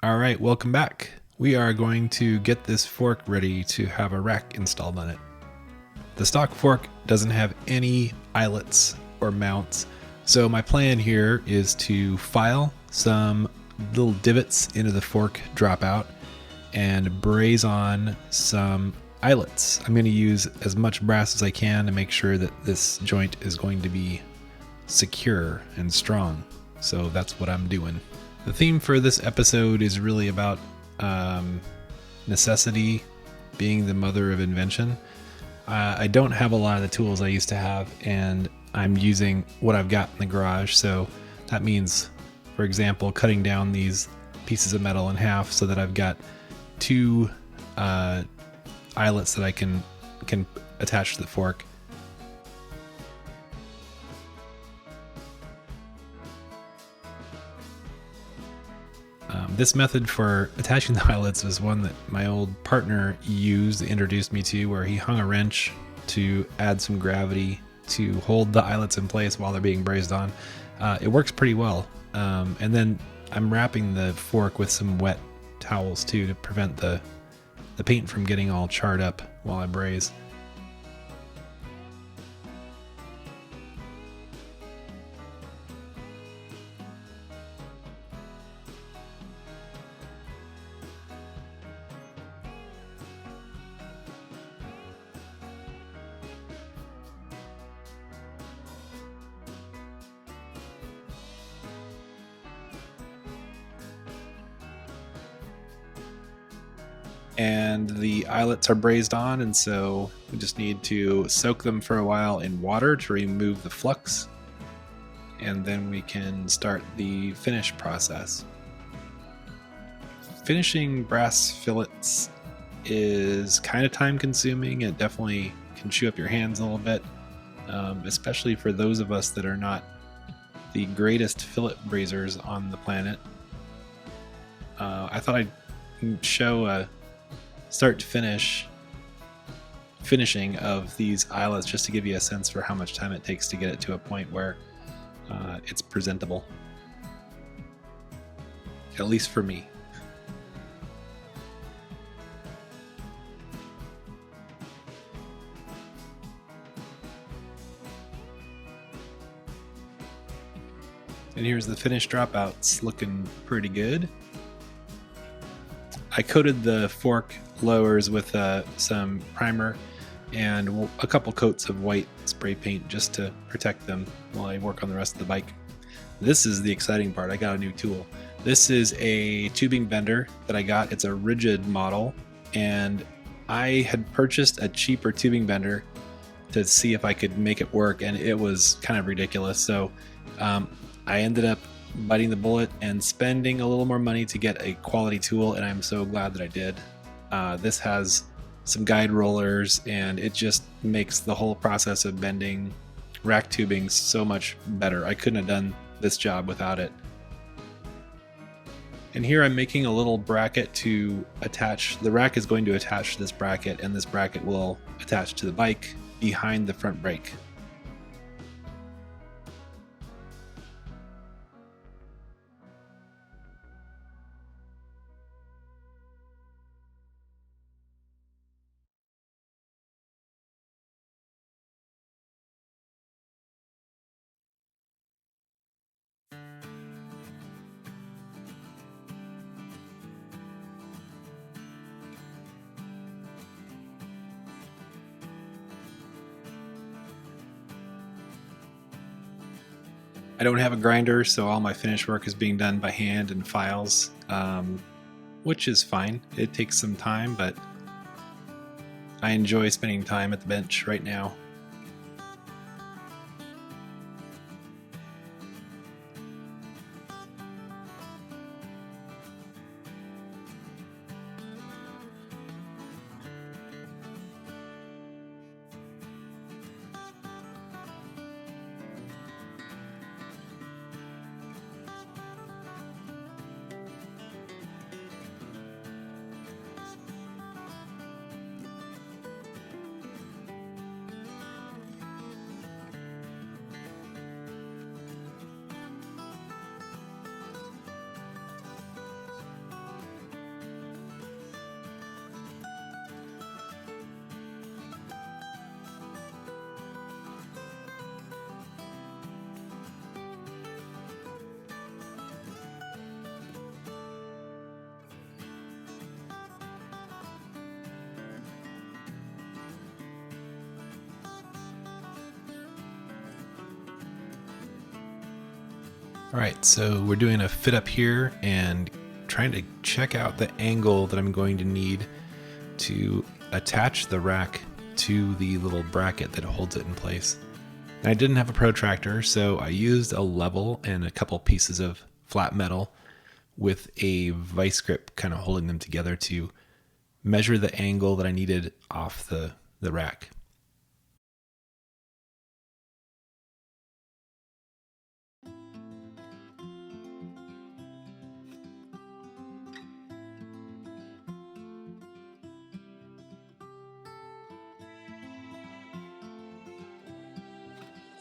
All right, welcome back. We are going to get this fork ready to have a rack installed on it. The stock fork doesn't have any eyelets or mounts, so my plan here is to file some little divots into the fork dropout and braze on some eyelets. I'm going to use as much brass as I can to make sure that this joint is going to be secure and strong. So that's what I'm doing. The theme for this episode is really about necessity being the mother of invention. I don't have a lot of the tools I used to have, and I'm using what I've got in the garage. So that means, for example, cutting down these pieces of metal in half so that I've got two eyelets that I can attach to the fork. This method for attaching the eyelets is one that my old partner introduced me to, where he hung a wrench to add some gravity to hold the eyelets in place while they're being brazed on. It works pretty well. And then I'm wrapping the fork with some wet towels too to prevent the paint from getting all charred up while I braze. And the eyelets are brazed on, and so we just need to soak them for a while in water to remove the flux, and then we can start the finish process. Finishing brass fillets is kind of time consuming. It definitely can chew up your hands a little bit, especially for those of us that are not the greatest fillet brazers on the planet. I thought I'd show a start to finish finishing of these eyelets just to give you a sense for how much time it takes to get it to a point where it's presentable, at least for me. And here's the finished dropouts, looking pretty good. I coated the fork lowers with some primer and a couple coats of white spray paint just to protect them while I work on the rest of the bike. This is the exciting part. I got a new tool. This is a tubing bender that I got. It's a rigid model, and I had purchased a cheaper tubing bender to see if I could make it work, and it was kind of ridiculous. So I ended up biting the bullet and spending a little more money to get a quality tool, and I'm so glad that I did. This has some guide rollers, and it just makes the whole process of bending rack tubing so much better. I couldn't have done this job without it. And here I'm making a little bracket to attach. The rack is going to attach to this bracket, and this bracket will attach to the bike behind the front brake. I don't have a grinder, so all my finish work is being done by hand and files, which is fine. It takes some time, but I enjoy spending time at the bench right now. All right, so we're doing a fit up here and trying to check out the angle that I'm going to need to attach the rack to the little bracket that holds it in place. And I didn't have a protractor, so I used a level and a couple pieces of flat metal with a vice grip kind of holding them together to measure the angle that I needed off the rack.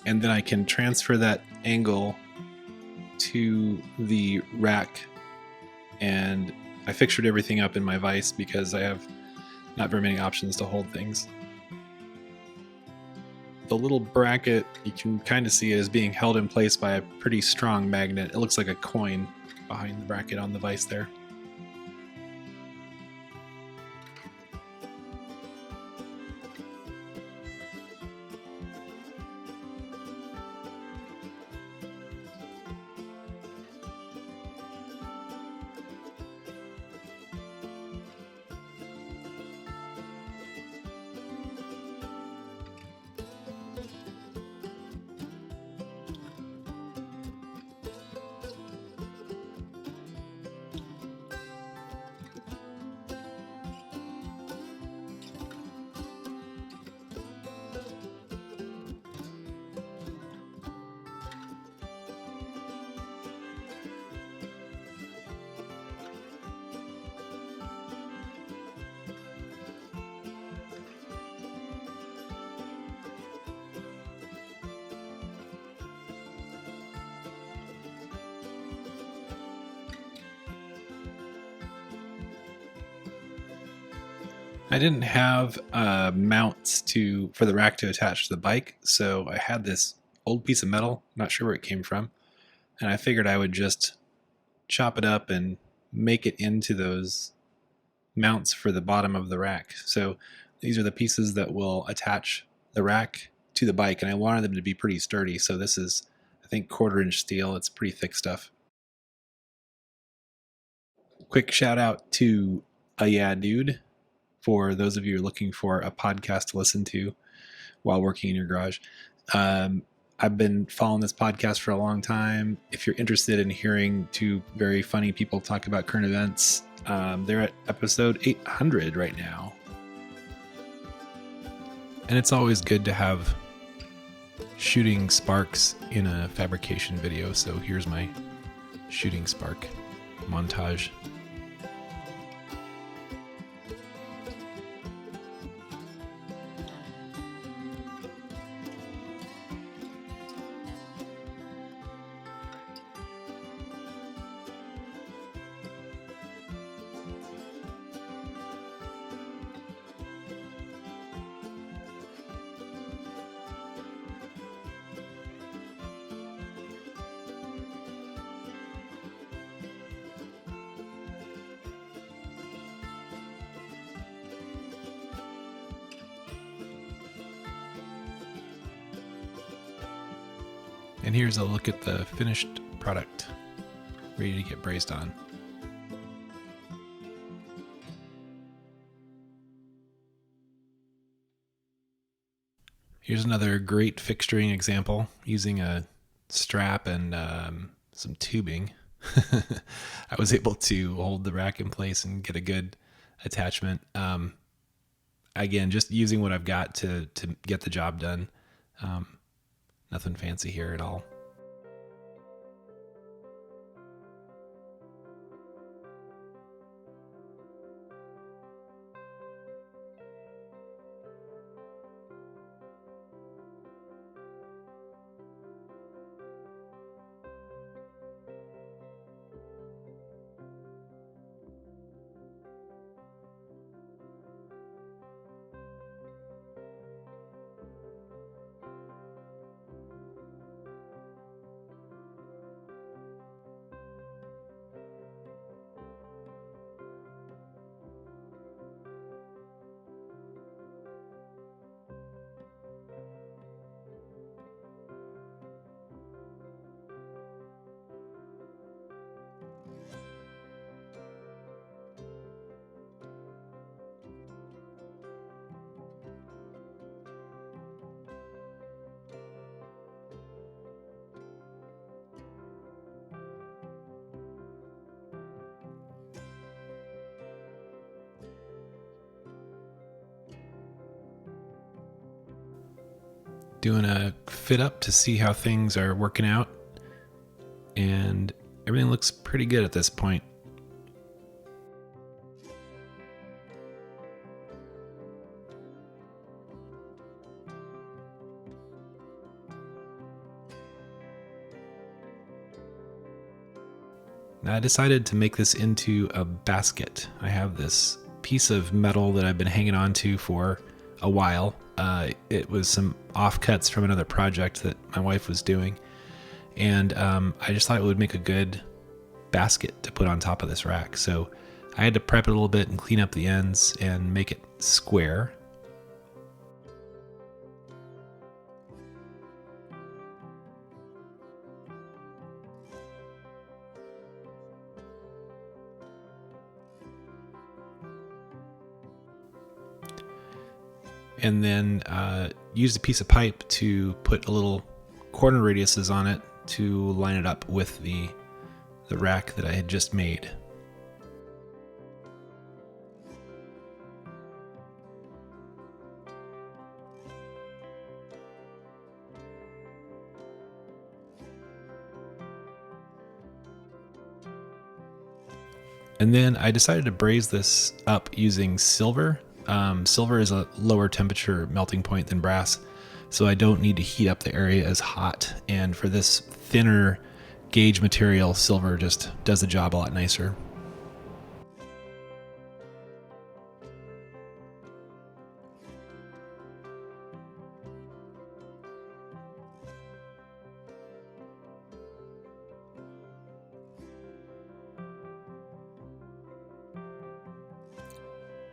And then I can transfer that angle to the rack, and I fixtured everything up in my vise because I have not very many options to hold things. The little bracket, you can kind of see it as being held in place by a pretty strong magnet. It looks like a coin behind the bracket on the vise there. I didn't have mounts for the rack to attach to the bike, so I had this old piece of metal, not sure where it came from, and I figured I would just chop it up and make it into those mounts for the bottom of the rack. So these are the pieces that will attach the rack to the bike, and I wanted them to be pretty sturdy, so this is, I think, 1/4-inch steel. It's pretty thick stuff. Quick shout out to Yeah Dude, for those of you who are looking for a podcast to listen to while working in your garage. I've been following this podcast for a long time. If you're interested in hearing two very funny people talk about current events, they're at episode 800 right now. And it's always good to have shooting sparks in a fabrication video, so here's my shooting spark montage. And here's a look at the finished product, ready to get brazed on. Here's another great fixturing example using a strap and some tubing. I was able to hold the rack in place and get a good attachment. Again, just using what I've got to get the job done. Nothing fancy here at all. doing a fit up to see how things are working out, and everything looks pretty good at this point. I decided to make this into a basket. I have this piece of metal that I've been hanging on to for a while. It was some offcuts from another project that my wife was doing, and I just thought it would make a good basket to put on top of this rack. So I had to prep it a little bit and clean up the ends and make it square. And then used a piece of pipe to put a little corner radiuses on it to line it up with the rack that I had just made. And then I decided to braze this up using silver. Silver is a lower temperature melting point than brass, so I don't need to heat up the area as hot. And for this thinner gauge material, silver just does the job a lot nicer.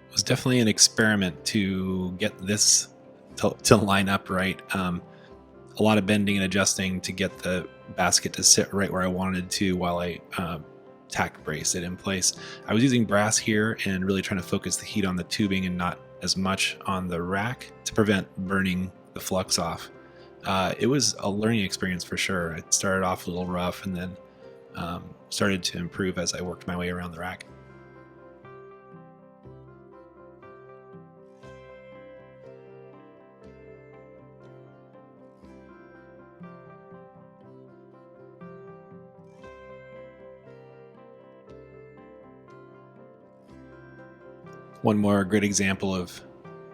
It was definitely an experiment to get this to line up right. A lot of bending and adjusting to get the basket to sit right where I wanted to while I tack brace it in place. I was using brass here and really trying to focus the heat on the tubing and not as much on the rack to prevent burning the flux off. It was a learning experience for sure. It started off a little rough and then started to improve as I worked my way around the rack. One more great example of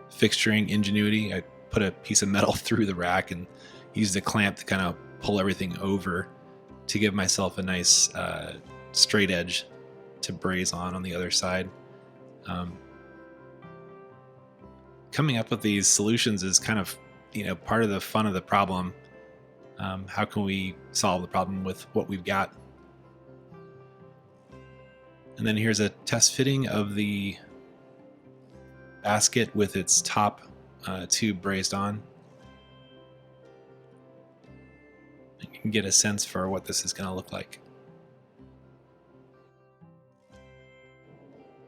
fixturing ingenuity. I put a piece of metal through the rack and used a clamp to kind of pull everything over to give myself a nice straight edge to braze on the other side. Coming up with these solutions is kind of, part of the fun of the problem. How can we solve the problem with what we've got? And then here's a test fitting of the basket with its top tube brazed on. You can get a sense for what this is going to look like.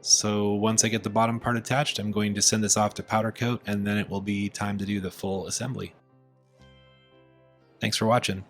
So once I get the bottom part attached, I'm going to send this off to powder coat, and then it will be time to do the full assembly. Thanks for watching.